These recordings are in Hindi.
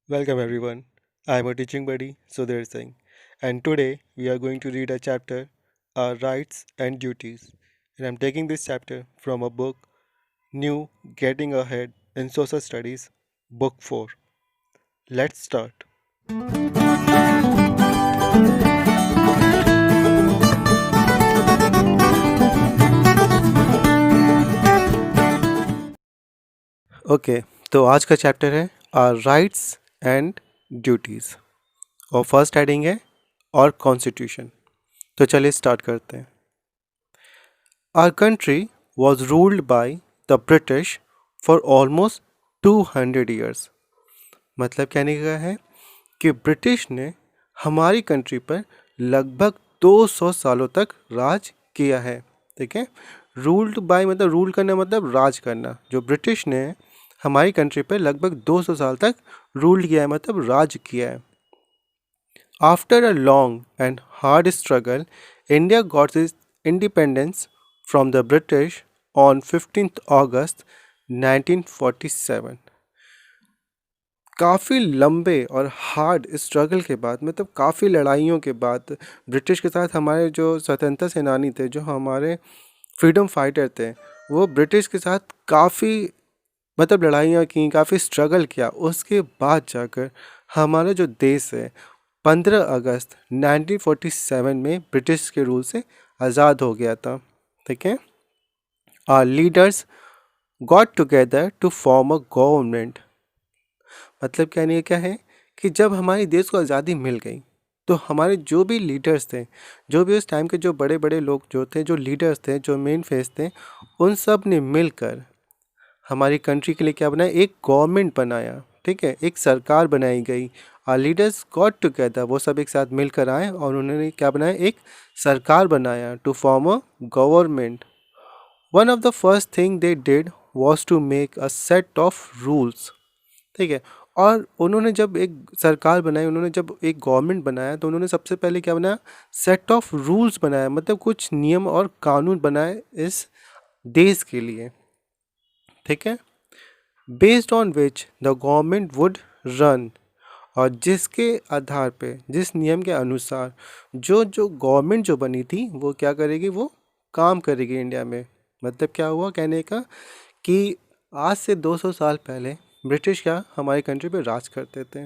Welcome everyone. I am a teaching buddy, Sudhir Singh, and today we are going to read a chapter, Our Rights and Duties. And I'm taking this chapter from a book, New Getting Ahead in Social Studies, Book 4. Let's start. Okay, तो आज का चैप्टर है Our Rights and Duties और फर्स्ट हेडिंग है और कॉन्स्टिट्यूशन। तो चलिए स्टार्ट करते हैं। Our country was ruled by the British for almost 200 years. मतलब कहने का है कि ब्रिटिश ने हमारी कंट्री पर लगभग 200 सालों तक राज किया है। ठीक है, रूल्ड बाय मतलब रूल करना मतलब राज करना। जो ब्रिटिश ने हमारी कंट्री पर लगभग 200 साल तक रूल किया है मतलब राज किया है। After a long and hard struggle India got its independence from the British on 15 अगस्त 1947। काफ़ी लंबे और हार्ड स्ट्रगल के बाद मतलब काफ़ी लड़ाइयों के बाद ब्रिटिश के साथ हमारे जो स्वतंत्रता सेनानी थे, जो हमारे फ्रीडम फाइटर थे, वो ब्रिटिश के साथ काफ़ी मतलब लड़ाइयाँ की, काफ़ी स्ट्रगल किया। उसके बाद जाकर हमारा जो देश है 15 अगस्त 1947 में ब्रिटिश के रूल से आज़ाद हो गया था। ठीक है, our leaders got together to form a government. मतलब कहने क्या है कि जब हमारे देश को आज़ादी मिल गई तो हमारे जो भी लीडर्स थे, जो भी उस टाइम के जो बड़े बड़े लोग जो थे, जो लीडर्स थे, जो मेन फेस थे, उन सब ने मिलकर हमारी कंट्री के लिए क्या बनाया, एक गवर्नमेंट बनाया। ठीक है, एक सरकार बनाई गई। आर लीडर्स गॉट टुगेदर, वो सब एक साथ मिलकर आए और उन्होंने क्या बनाया, एक सरकार बनाया to form a government. One of the first thing they did was to make a set of rules. ठीक है, और उन्होंने जब एक सरकार बनाई, उन्होंने जब एक गवर्नमेंट बनाया तो उन्होंने सबसे पहले क्या बनाया, सेट ऑफ रूल्स बनाया, मतलब कुछ नियम और कानून बनाए इस देश के लिए। ठीक है, based on which the government would run, और जिसके आधार पे, जिस नियम के अनुसार जो जो गवर्नमेंट जो बनी थी वो क्या करेगी, वो काम करेगी इंडिया में। मतलब क्या हुआ कहने का कि आज से 200 साल पहले ब्रिटिश क्या हमारी कंट्री पे राज करते थे,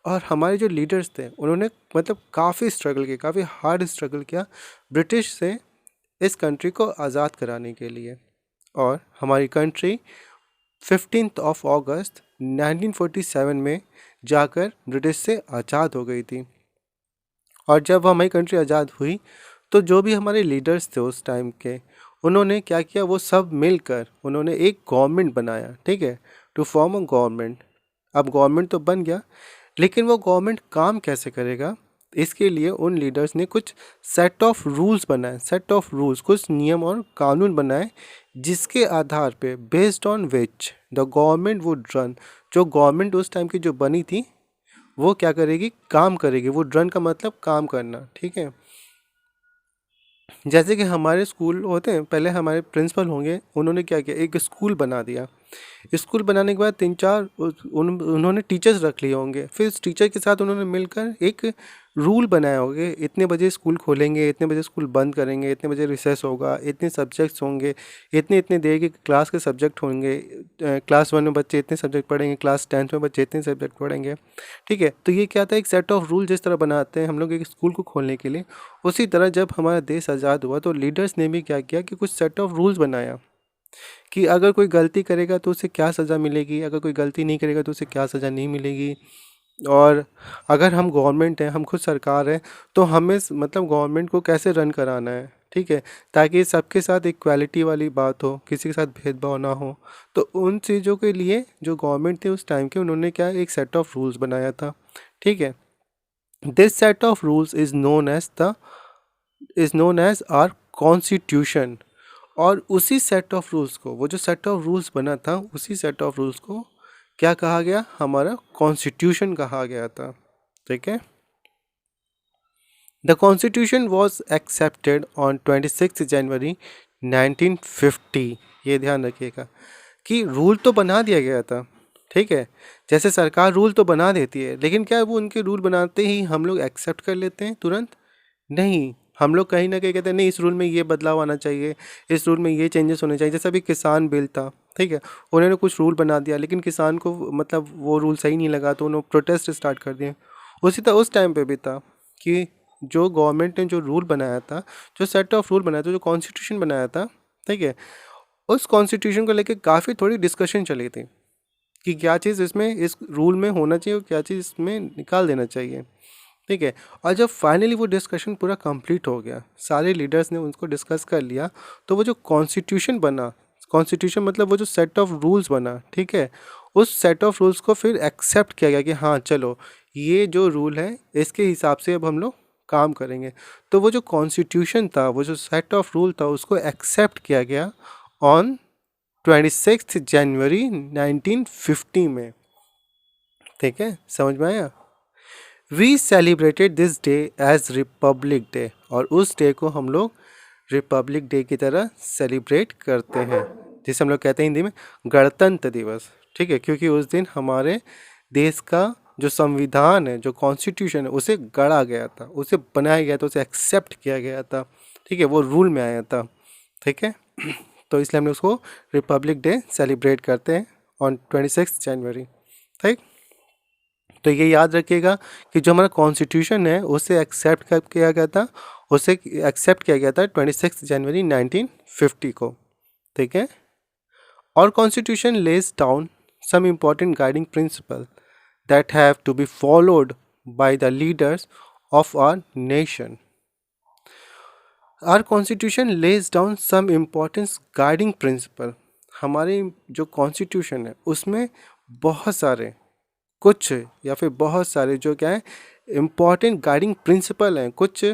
और हमारे जो लीडर्स थे उन्होंने मतलब काफ़ी स्ट्रगल किया, काफ़ी हार्ड स्ट्रगल किया ब्रिटिश से इस कंट्री को आज़ाद कराने के लिए। और हमारी कंट्री 15 अगस्त 1947 में जाकर ब्रिटिश से आज़ाद हो गई थी। और जब हमारी कंट्री आज़ाद हुई तो जो भी हमारे लीडर्स थे उस टाइम के, उन्होंने क्या किया, वो सब मिलकर उन्होंने एक गवर्नमेंट बनाया। ठीक है, टू फॉर्म अ गवर्नमेंट। अब गवर्नमेंट तो बन गया, लेकिन वो गवर्नमेंट काम कैसे करेगा, इसके लिए उन लीडर्स ने कुछ सेट ऑफ रूल्स बनाए, सेट ऑफ रूल्स, कुछ नियम और कानून बनाए, जिसके आधार पे based on which the government would run, जो गवर्नमेंट उस टाइम की जो बनी थी वो क्या करेगी, काम करेगी। वो रन का मतलब काम करना। ठीक है, जैसे कि हमारे स्कूल होते हैं, पहले हमारे प्रिंसिपल होंगे, उन्होंने क्या किया, एक स्कूल बना दिया। स्कूल बनाने के बाद तीन चार उन्होंने टीचर्स रख लिए होंगे, फिर उस टीचर के साथ उन्होंने मिलकर एक रूल बनाया होंगे, इतने बजे स्कूल खोलेंगे, इतने बजे स्कूल बंद करेंगे, इतने बजे रिसेस होगा, इतने सब्जेक्ट्स होंगे, इतने इतने देर के क्लास के सब्जेक्ट होंगे। क्लास 1 में बच्चे इतने सब्जेक्ट पढ़ेंगे, क्लास 10th में बच्चे इतने सब्जेक्ट पढ़ेंगे। ठीक है, तो ये क्या था, एक सेट ऑफ रूल जिस तरह बनाते हैं हम लोग एक स्कूल को खोलने के लिए, उसी तरह जब हमारा देश आज़ाद हुआ तो लीडर्स ने भी क्या किया कि कुछ सेट ऑफ रूल्स बनाया कि अगर कोई गलती करेगा तो उसे क्या सज़ा मिलेगी, अगर कोई गलती नहीं करेगा तो उसे क्या सज़ा नहीं मिलेगी। और अगर हम गवर्नमेंट हैं, हम खुद सरकार हैं, तो हमें मतलब गवर्नमेंट को कैसे रन कराना है। ठीक है, ताकि सबके साथ इक्वालिटी वाली बात हो, किसी के साथ भेदभाव ना हो। तो उन चीज़ों के लिए जो गवर्नमेंट थे उस टाइम के, उन्होंने क्या एक सेट ऑफ रूल्स बनाया था। ठीक है, this set of rules is known as our constitution. और उसी सेट ऑफ रूल्स को, वो जो सेट ऑफ रूल्स बना था, उसी सेट ऑफ रूल्स को क्या कहा गया, हमारा कॉन्स्टिट्यूशन कहा गया था। ठीक है, the constitution was accepted on 26 जनवरी 1950। ये ध्यान रखिएगा कि रूल तो बना दिया गया था, ठीक है। जैसे सरकार रूल तो बना देती है, लेकिन क्या वो उनके रूल बनाते ही हम लोग एक्सेप्ट कर लेते हैं तुरंत? नहीं, हम लोग कहीं न कहीं कहते हैं नहीं, इस रूल में ये बदलाव आना चाहिए, इस रूल में ये चेंजेस होने चाहिए। जैसे अभी किसान बिल था, ठीक है? उन्होंने कुछ रूल बना दिया, लेकिन किसान को मतलब वो रूल सही नहीं लगा, तो उन्होंने प्रोटेस्ट स्टार्ट कर दिए। उसी तरह उस टाइम पे भी था कि जो गवर्नमेंट ने जो रूल बनाया था, जो सेट ऑफ रूल बनाया था, जो कॉन्स्टिट्यूशन बनाया था, ठीक है? उस कॉन्स्टिट्यूशन को लेके काफ़ी थोड़ी डिस्कशन चली थी कि क्या चीज़ इसमें इस रूल में होना चाहिए और क्या चीज़ इसमें निकाल देना चाहिए, ठीक है। और जब फाइनली वो डिस्कशन पूरा कंप्लीट हो गया, सारे लीडर्स ने उसको डिस्कस कर लिया, तो वो जो कॉन्स्टिट्यूशन बना, कॉन्स्टिट्यूशन मतलब वो जो सेट ऑफ रूल्स बना, ठीक है, उस सेट ऑफ रूल्स को फिर एक्सेप्ट किया गया कि हाँ चलो, ये जो रूल है इसके हिसाब से अब हम लोग काम करेंगे। तो वो जो कॉन्स्टिट्यूशन था, वो जो सेट ऑफ रूल था, उसको एक्सेप्ट किया गया ऑन 26 जनवरी 1950 में, ठीक है, समझ में आया? We celebrated this day as republic day, और उस डे को हम लोग रिपब्लिक डे की तरह सेलिब्रेट करते हैं, जिसे हम लोग कहते हैं हिंदी में गणतंत्र दिवस, ठीक है, क्योंकि उस दिन हमारे देश का जो संविधान है, जो कॉन्स्टिट्यूशन है, उसे गढ़ा गया था, उसे बनाया गया था, उसे एक्सेप्ट किया गया था, ठीक है, वो रूल में आया था, ठीक है। तो इसलिए हम लोग उसको रिपब्लिक डे सेलिब्रेट करते हैं ऑन 26 जनवरी, ठीक। तो ये याद रखिएगा कि जो हमारा कॉन्स्टिट्यूशन है उसे एक्सेप्ट कब किया गया था, उसे एक्सेप्ट किया गया था 26 जनवरी 1950 को, ठीक है। और constitution lays down some important guiding principle that have to be followed by the leaders of our nation. Our constitution lays down some important guiding principle, हमारे जो कॉन्स्टिट्यूशन है उसमें बहुत सारे, कुछ या फिर बहुत सारे जो क्या है इम्पॉर्टेंट गाइडिंग प्रिंसिपल हैं। कुछ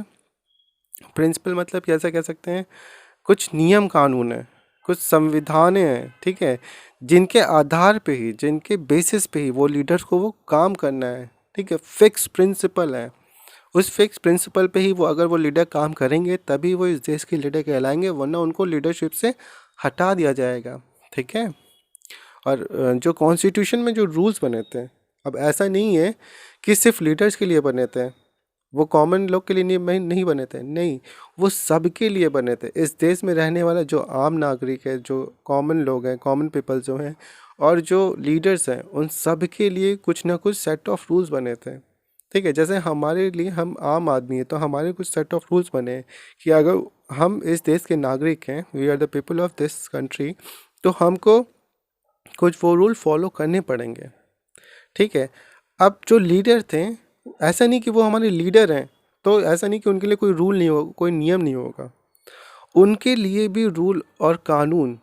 प्रिंसिपल मतलब कैसा कह सकते हैं, कुछ नियम कानून है, कुछ संविधानें हैं, ठीक है, जिनके आधार पे ही, जिनके बेसिस पे ही वो लीडर्स को वो काम करना है, ठीक है, फिक्स प्रिंसिपल है। उस फिक्स प्रिंसिपल पे ही वो, अगर वो लीडर काम करेंगे तभी वो इस देश के लीडर कहलाएंगे, वरना उनको लीडरशिप से हटा दिया जाएगा, ठीक है। और जो कॉन्स्टिट्यूशन में जो रूल्स बने थे, अब ऐसा नहीं है कि सिर्फ लीडर्स के लिए बने थे, वो कॉमन लोग के लिए नहीं बने थे, नहीं, वो सबके लिए बने थे। इस देश में रहने वाला जो आम नागरिक है, जो कॉमन लोग हैं, कॉमन पीपल जो हैं, और जो लीडर्स हैं, उन सब के लिए कुछ ना कुछ सेट ऑफ रूल्स बने थे, ठीक है। जैसे हमारे लिए, हम आम आदमी हैं, तो हमारे कुछ सेट ऑफ रूल्स बने हैं कि अगर हम इस देश के नागरिक हैं, we are the people of this country, तो हमको कुछ वो रूल फॉलो करने पड़ेंगे, ठीक है। अब जो लीडर थे, ऐसा नहीं कि वो हमारे लीडर हैं तो ऐसा नहीं कि उनके लिए कोई रूल नहीं होगा, कोई नियम नहीं होगा, उनके लिए भी रूल और कानून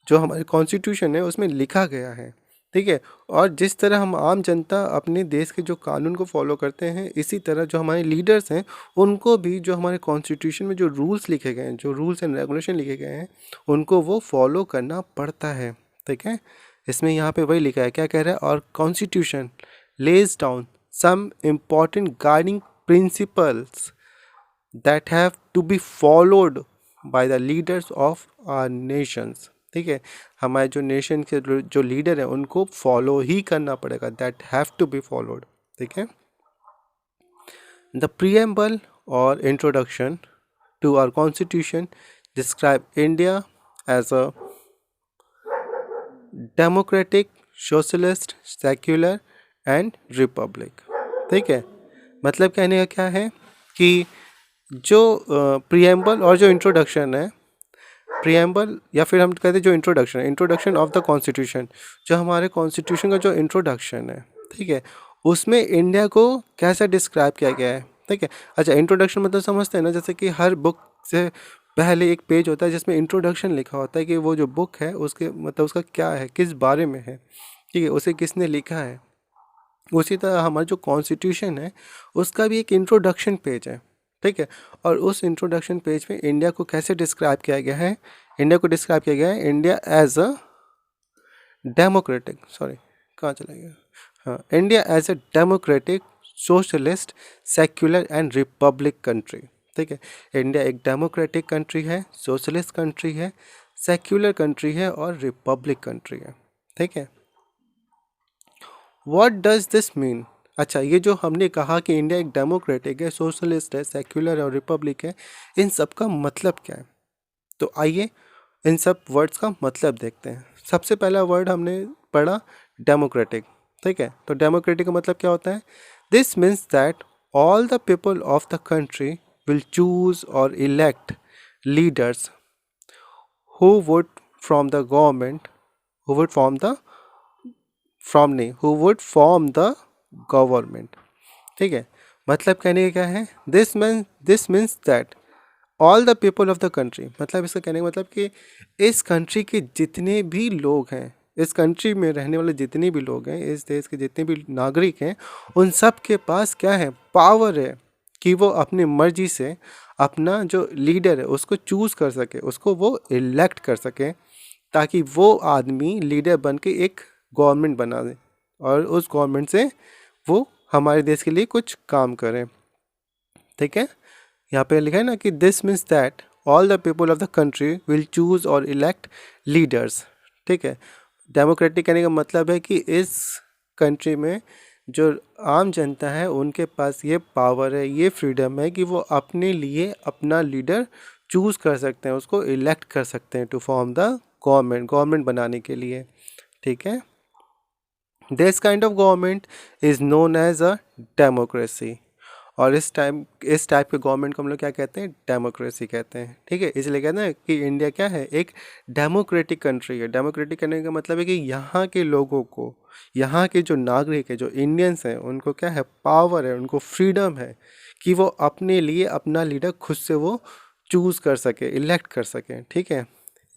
जो हमारे कॉन्स्टिट्यूशन है उसमें लिखा गया है, ठीक है। और जिस तरह हम आम जनता अपने देश के जो कानून को फॉलो करते हैं, इसी तरह जो हमारे लीडर्स हैं उनको भी जो हमारे कॉन्स्टिट्यूशन में जो रूल्स लिखे गए हैं, जो रूल्स एंड रेगुलेशन लिखे गए हैं, उनको वो फॉलो करना पड़ता है, ठीक है। इसमें यहाँ पे वही लिखा है, क्या कह रहा है, और constitution lays down some important guiding principles that have to be followed by the leaders of our nations, ठीक है। हमारे जो नेशन के जो लीडर हैं उनको फॉलो ही करना पड़ेगा, that have to be followed, ठीक है। द प्रीएम्बल और introduction to our constitution describe India as a democratic, socialist, secular and republic, ठीक है। मतलब कहने का क्या है कि जो प्रीएम्बल और जो इंट्रोडक्शन है, प्रीएम्बल या फिर हम कहते हैं जो इंट्रोडक्शन है, इंट्रोडक्शन ऑफ द कॉन्स्टिट्यूशन, जो हमारे कॉन्स्टिट्यूशन का जो इंट्रोडक्शन है, ठीक है, उसमें इंडिया को कैसा डिस्क्राइब किया गया है, ठीक है। अच्छा, इंट्रोडक्शन मतलब समझते हैं ना, जैसे कि हर बुक से पहले एक पेज होता है जिसमें इंट्रोडक्शन लिखा होता है कि वो जो बुक है उसके मतलब उसका क्या है, किस बारे में है, ठीक है, उसे किसने लिखा है। उसी तरह हमारा जो कॉन्स्टिट्यूशन है उसका भी एक इंट्रोडक्शन पेज है, ठीक है। और उस इंट्रोडक्शन पेज में इंडिया को कैसे डिस्क्राइब किया गया है, इंडिया को डिस्क्राइब किया गया है India as a democratic, sorry कहाँ चला गया, हाँ, India as a democratic, socialist, secular and republic country, ठीक है। इंडिया एक डेमोक्रेटिक कंट्री है, सोशलिस्ट कंट्री है, सेक्युलर कंट्री है और रिपब्लिक कंट्री है, ठीक है। What does this mean? अच्छा, ये जो हमने कहा कि इंडिया एक डेमोक्रेटिक है, सोशलिस्ट है, सेक्युलर है और रिपब्लिक है, इन सब का मतलब क्या है? तो आइए इन सब वर्ड्स का मतलब देखते हैं। सबसे पहला वर्ड हमने पढ़ा डेमोक्रेटिक, ठीक है? तो डेमोक्रेटिक का मतलब क्या होता है? This means that all the people of the country will choose or elect leaders who would from the government who would form the from नहीं who would form the government, ठीक है? मतलब कहने का क्या है? This means that all the people of the country, मतलब इसका कहने का मतलब कि इस कंट्री के जितने भी लोग हैं, इस कंट्री में रहने वाले जितने भी लोग हैं, इस देश के जितने भी नागरिक हैं, उन सब के पास क्या है? पावर है कि वो अपनी मर्जी से अपना जो लीडर है उसको चूज़ कर सके, उसको वो इलेक्ट कर सके, ताकि वो आदमी लीडर बन के एक गवर्नमेंट बना दे और उस गवर्नमेंट से वो हमारे देश के लिए कुछ काम करें, ठीक है? यहाँ पे लिखा है ना कि this means that all the people of the country will choose or elect leaders, ठीक है? डेमोक्रेटिक कहने का मतलब है कि इस कंट्री में जो आम जनता है उनके पास ये पावर है, ये फ्रीडम है कि वो अपने लिए अपना लीडर चूज़ कर सकते हैं, उसको इलेक्ट कर सकते हैं टू फॉर्म द गवर्नमेंट बनाने के लिए, ठीक है? This kind of government is known as a democracy. और इस टाइप के गवर्नमेंट को हम लोग क्या कहते हैं? डेमोक्रेसी कहते हैं, ठीक है? इसलिए कहते हैं कि इंडिया क्या है? एक डेमोक्रेटिक कंट्री है। डेमोक्रेटिक करने का मतलब है कि यहाँ के लोगों को, यहाँ के जो नागरिक है, जो इंडियंस हैं, उनको क्या है? पावर है, उनको फ्रीडम है कि वो अपने लिए अपना लीडर खुद से वो चूज़ कर सके, इलेक्ट कर सके, ठीक है?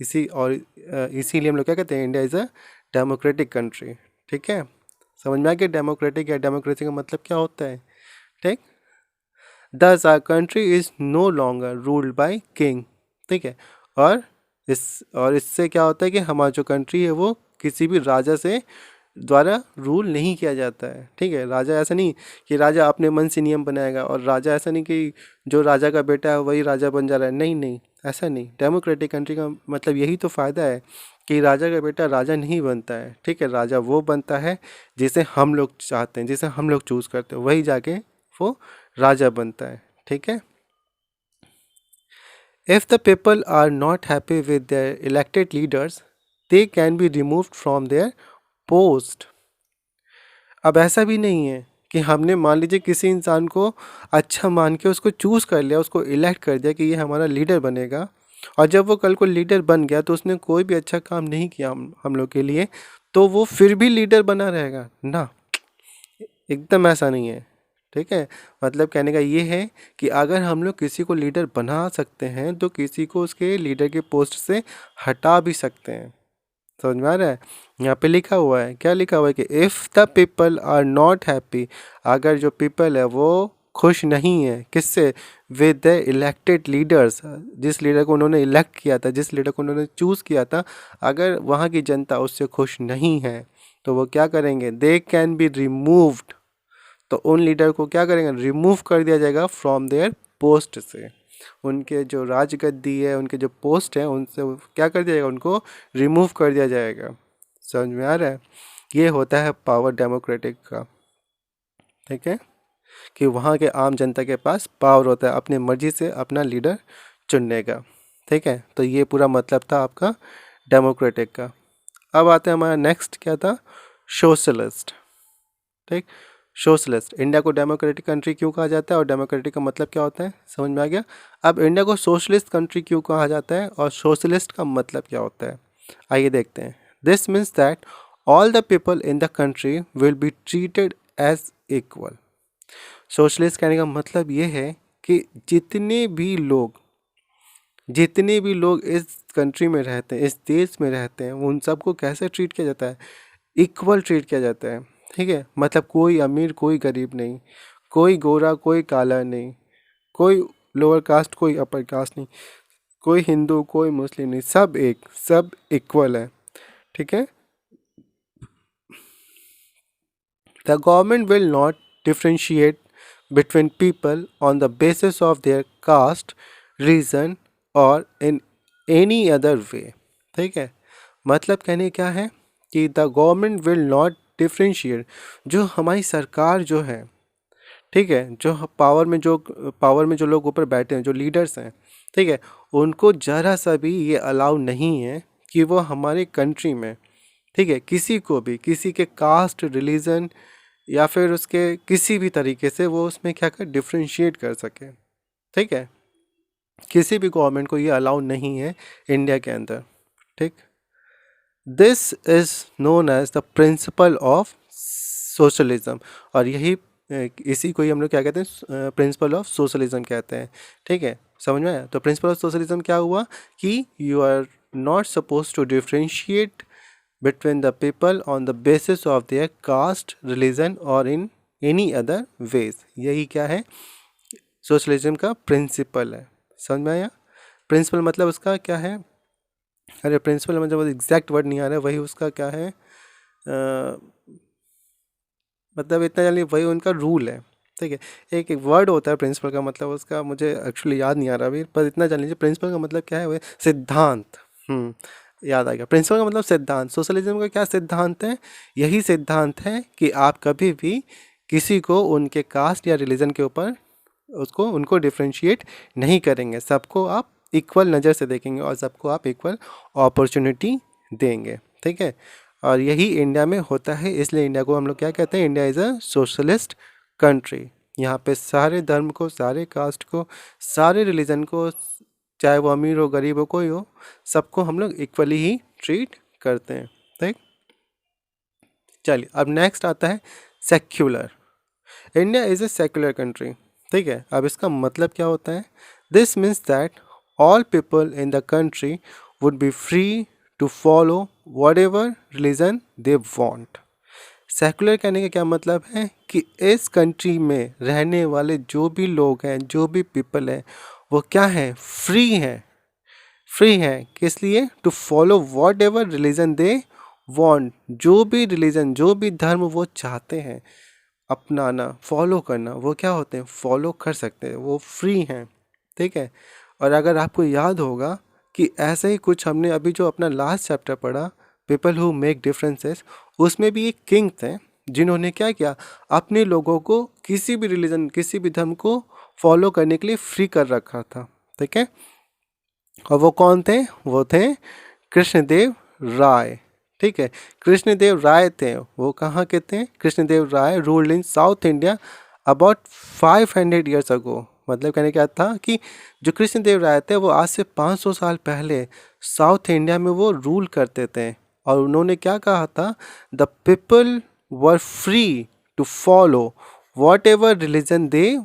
इसीलिए हम लोग क्या कहते हैं? India is a democratic country, ठीक है? समझ में आ गया डेमोक्रेटिक या डेमोक्रेसी का मतलब क्या होता है, ठीक? Thus our country is no longer ruled by king, ठीक है? और इससे क्या होता है कि हमारा जो कंट्री है वो किसी भी राजा से द्वारा रूल नहीं किया जाता है, ठीक है? राजा ऐसा नहीं कि राजा अपने मन से नियम बनाएगा, और राजा ऐसा नहीं कि जो राजा का बेटा है वही राजा बन जा रहा है, नहीं नहीं, ऐसा नहीं। डेमोक्रेटिक कंट्री का मतलब यही तो फ़ायदा है कि राजा का बेटा राजा नहीं बनता है, ठीक है? राजा वो बनता है जिसे हम लोग चाहते हैं, जिसे हम लोग चूज़ करते हैं, वही जाके वो राजा बनता है, ठीक है? If the people are not happy with their elected leaders, they can be removed from their post. अब ऐसा भी नहीं है कि हमने मान लीजिए किसी इंसान को अच्छा मान के उसको चूज़ कर लिया, उसको इलेक्ट कर दिया कि ये हमारा लीडर बनेगा, और जब वो कल को लीडर बन गया तो उसने कोई भी अच्छा काम नहीं किया हम लोग के लिए, तो वो फिर भी लीडर बना रहेगा ना? एकदम ऐसा नहीं है, ठीक है? मतलब कहने का ये है कि अगर हम लोग किसी को लीडर बना सकते हैं तो किसी को उसके लीडर के पोस्ट से हटा भी सकते हैं। समझ में आ रहा है? यहाँ पे लिखा हुआ है, क्या लिखा हुआ है कि if the people are not happy, अगर जो पीपल है वो खुश नहीं है किससे? विद द इलेक्टेड लीडर्स, जिस लीडर को उन्होंने इलेक्ट किया था, जिस लीडर को उन्होंने चूज़ किया था, अगर वहाँ की जनता उससे खुश नहीं है तो वो क्या करेंगे? दे कैन बी रिमूव्ड, तो उन लीडर को क्या करेंगे? रिमूव कर दिया जाएगा फ्रॉम देयर पोस्ट से। उनके जो राजगद्दी है, उनके जो पोस्ट है, उनसे क्या कर दिया जाएगा? उनको रिमूव कर दिया जाएगा। समझ में आ रहा है? ये होता है पावर डेमोक्रेटिक का, ठीक है? कि वहाँ के आम जनता के पास पावर होता है अपनी मर्जी से अपना लीडर चुनने का, ठीक है? तो ये पूरा मतलब था आपका डेमोक्रेटिक का। अब आते हैं हमारा नेक्स्ट क्या था? सोशलिस्ट, ठीक? सोशलिस्ट। इंडिया को डेमोक्रेटिक कंट्री क्यों कहा जाता है और डेमोक्रेटिक का मतलब क्या होता है, समझ में आ गया? अब इंडिया को सोशलिस्ट कंट्री क्यों कहा जाता है और सोशलिस्ट का मतलब क्या होता है, आइए देखते हैं। This means that all the people in the country will be treated as equal. Socialist कहने का मतलब ये है कि जितने भी लोग इस कंट्री में रहते हैं, इस देश में रहते हैं, उन सबको कैसे ट्रीट किया जाता है? इक्वल ट्रीट किया जाता है, ठीक है? मतलब कोई अमीर कोई गरीब नहीं, कोई गोरा कोई काला नहीं, कोई लोअर कास्ट कोई अपर कास्ट नहीं, कोई हिंदू कोई मुस्लिम नहीं, सब इक्वल है, ठीक है? The government will not differentiate between people on the basis of their caste, region और इन एनी अदर वे, ठीक है? मतलब कहने क्या है कि the government will not differentiate, जो हमारी सरकार जो है, ठीक है, जो पावर में जो लोग ऊपर बैठे हैं, जो लीडर्स हैं, ठीक है, उनको ज़रा सा भी ये अलाउ नहीं है कि वो हमारे कंट्री में, ठीक है, किसी को भी किसी के कास्ट, रिलीजन या फिर उसके किसी भी तरीके से वो उसमें क्या कर डिफ्रेंशिएट कर सके, ठीक है। किसी भी गवर्नमेंट को ये अलाउ नहीं है इंडिया के अंदर, ठीक। This is known as the principle of socialism, और यही इसी को ही हम लोग क्या कहते हैं, प्रिंसिपल ऑफ सोशलिज्म कहते हैं, ठीक है। समझ में आया? तो प्रिंसिपल ऑफ सोशलिज्म क्या हुआ कि you are not suppose to differentiate between the people on the basis of their caste, religion और इन एनी अदर वेज। यही क्या है, सोशलिज्म का प्रिंसिपल है। समझ में आया? प्रिंसिपल मतलब उसका क्या है, अरे प्रिंसिपल मतलब एग्जैक्ट वर्ड नहीं आ रहा है, वही उसका क्या है, मतलब इतना जानिए वही उनका रूल है, ठीक है। एक एक वर्ड होता है प्रिंसिपल का, मतलब उसका मुझे एक्चुअली याद नहीं आ रहा अभी, पर इतना जान लीजिए प्रिंसिपल का मतलब क्या है, वह सिद्धांत। याद आ गया, प्रिंसिपल का मतलब सिद्धांत। सोशलिज्म का क्या सिद्धांत है? यही सिद्धांत है कि आप कभी भी किसी को उनके कास्ट या रिलीजन के ऊपर उनको डिफ्रेंशिएट नहीं करेंगे, सबको आप इक्वल नज़र से देखेंगे और सबको आप इक्वल अपॉर्चुनिटी देंगे, ठीक है। और यही इंडिया में होता है, इसलिए इंडिया को हम लोग क्या कहते हैं, India is a socialist country. यहाँ पे सारे धर्म को, सारे कास्ट को, सारे रिलीजन को, चाहे वो अमीर हो गरीब हो कोई हो, सबको हम लोग इक्वली ही ट्रीट करते हैं, ठीक। चलिए अब नेक्स्ट आता है secular. India is a secular country, ठीक है। अब इसका मतलब क्या होता है? This means that all people in the country would be free to follow whatever religion they want. Secular कहने का क्या मतलब है कि इस कंट्री में रहने वाले जो भी लोग हैं, जो भी पीपल हैं, वो क्या हैं, फ्री हैं। फ्री हैं किस लिए? To follow whatever religion they want, जो भी रिलीजन, जो भी धर्म वो चाहते हैं अपनाना, फॉलो करना, वो क्या होते हैं, फॉलो कर सकते हैं, वो फ्री हैं, ठीक है। और अगर आपको याद होगा कि ऐसे ही कुछ हमने अभी जो अपना लास्ट चैप्टर पढ़ा, पीपल हु मेक डिफरेंसेस, उसमें भी एक किंग थे जिन्होंने क्या किया, अपने लोगों को किसी भी रिलीजन, किसी भी धर्म को फॉलो करने के लिए फ्री कर रखा था, ठीक है। और वो कौन थे? वो थे कृष्णदेव राय, ठीक है। कृष्णदेव राय थे, वो कहाँ के थे? Krishnadev Raya ruled in South India about 500 years ago. मतलब कहने क्या था कि जो कृष्णदेव राय थे वो आज से 500 साल पहले साउथ इंडिया में वो रूल करते थे, और उन्होंने क्या कहा था, the people were free to follow whatever religion they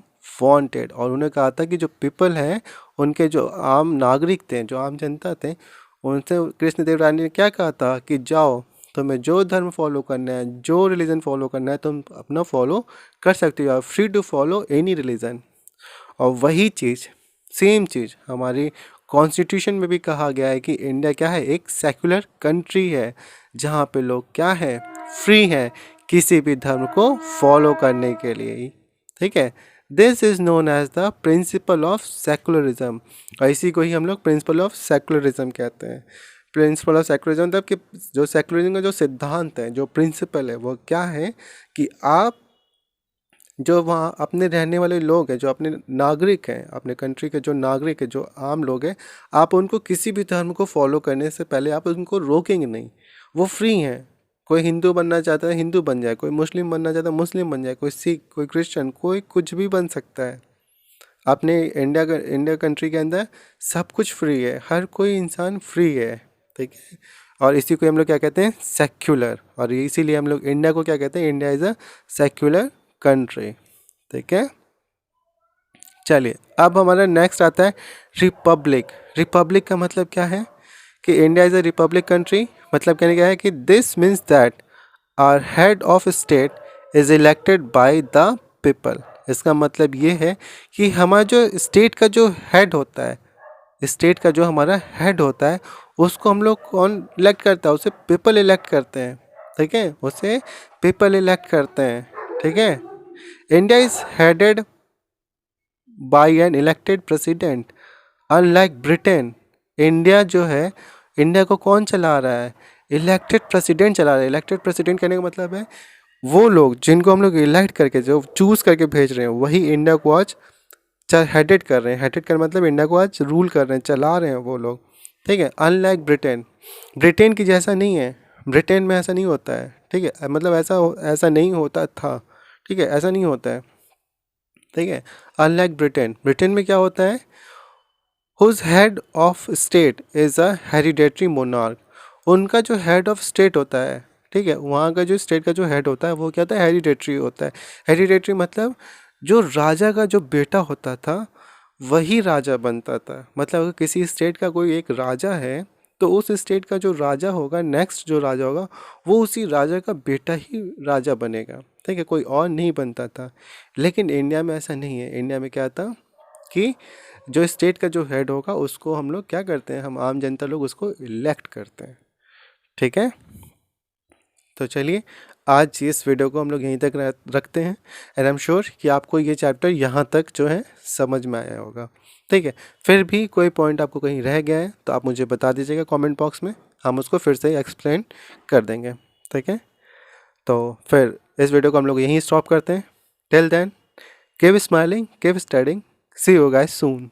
wanted. और उन्होंने कहा था कि जो पीपल हैं, उनके जो आम नागरिक थे, जो आम जनता थे, उनसे कृष्णदेव राय ने क्या कहा था कि जाओ, तुम्हें जो धर्म फॉलो करना है, जो रिलीजन फॉलो करना है, तुम अपना फॉलो कर सकते हो, free to follow any religion. और वही चीज़, सेम चीज़ हमारी कॉन्स्टिट्यूशन में भी कहा गया है कि इंडिया क्या है, एक सेक्युलर कंट्री है, जहाँ पे लोग क्या है, फ्री हैं किसी भी धर्म को फॉलो करने के लिए, ठीक है। This is known as the principle of secularism, और इसी को ही हम लोग प्रिंसिपल ऑफ सेकुलरिज्म कहते हैं। प्रिंसिपल ऑफ सेकुलरिज्म मतलब कि जो सेकुलरिज्म का जो सिद्धांत है, जो प्रिंसिपल है, वो क्या है कि आप जो वहाँ अपने रहने वाले लोग हैं, जो अपने नागरिक हैं, अपने कंट्री के जो नागरिक हैं, जो आम लोग हैं, आप उनको किसी भी धर्म को फॉलो करने से पहले आप उनको रोकेंगे नहीं, वो फ्री हैं। कोई हिंदू बनना चाहता है हिंदू बन जाए, कोई मुस्लिम बनना चाहता है मुस्लिम बन जाए, कोई सिख, कोई क्रिश्चियन, कोई कुछ भी बन सकता है। अपने इंडिया कंट्री के अंदर सब कुछ फ्री है, हर कोई इंसान फ्री है, ठीक है। और इसी को हम लोग क्या कहते हैं, सेक्युलर। और इसीलिए हम लोग इंडिया को क्या कहते हैं, India is a secular country, ठीक है। चलिए अब हमारा नेक्स्ट आता है रिपब्लिक। रिपब्लिक का मतलब क्या है कि India is a republic country, मतलब कहने क्या है कि this means that our head of state is elected by the people. इसका मतलब ये है कि हमारा जो स्टेट का जो हेड होता है, स्टेट का जो हमारा हेड होता है, उसको हम लोग कौन इलेक्ट करता है? उसे पीपल इलेक्ट करते हैं, ठीक है, उसे पीपल इलेक्ट करते हैं, ठीक है। India is headed by an elected president, unlike Britain. India जो है, इंडिया को कौन चला रहा है? इलेक्टेड प्रेसिडेंट चला रहे हैं। इलेक्टेड प्रेसिडेंट कहने का मतलब है वो लोग जिनको हम लोग इलेक्ट करके जो चूज़ करके भेज रहे हैं वही इंडिया को आज हेडेड कर रहे हैं। हेडेड कर मतलब इंडिया को आज रूल कर रहे हैं, चला रहे हैं वो लोग, ठीक है। अनलाइक ब्रिटेन, ब्रिटेन की जैसा नहीं है, ब्रिटेन में ऐसा नहीं होता है, ठीक है। मतलब ऐसा नहीं होता था, ठीक है, ऐसा नहीं होता है, ठीक है। अनलाइक ब्रिटेन, ब्रिटेन में क्या होता है, whose head of state is a hereditary monarch, उनका जो हेड ऑफ स्टेट होता है, ठीक है, वहाँ का जो स्टेट का जो हेड होता है वो क्या होता है, हेरिडेटरी होता है। हेरिडेटरी मतलब जो राजा का जो बेटा होता था वही राजा बनता था। मतलब अगर किसी स्टेट का कोई एक राजा है तो उस स्टेट का जो राजा होगा, नेक्स्ट जो राजा होगा वो उसी राजा का बेटा ही राजा बनेगा, ठीक है, कोई और नहीं बनता था। लेकिन इंडिया में ऐसा नहीं है। इंडिया में क्या था कि जो स्टेट का जो हेड होगा उसको हम लोग क्या करते हैं, हम आम जनता लोग उसको इलेक्ट करते हैं, ठीक है। तो चलिए आज इस वीडियो को हम लोग यहीं तक रखते हैं। एंड आई एम श्योर कि आपको ये चैप्टर यहाँ तक जो है समझ में आया होगा, ठीक है। फिर भी कोई पॉइंट आपको कहीं रह गया है तो आप मुझे बता दीजिएगा कमेंट बॉक्स में, हम उसको फिर से एक्सप्लेन कर देंगे, ठीक है। तो फिर इस वीडियो को हम लोग यहीं स्टॉप करते हैं। Till then keep smiling, keep studying, see you guys soon.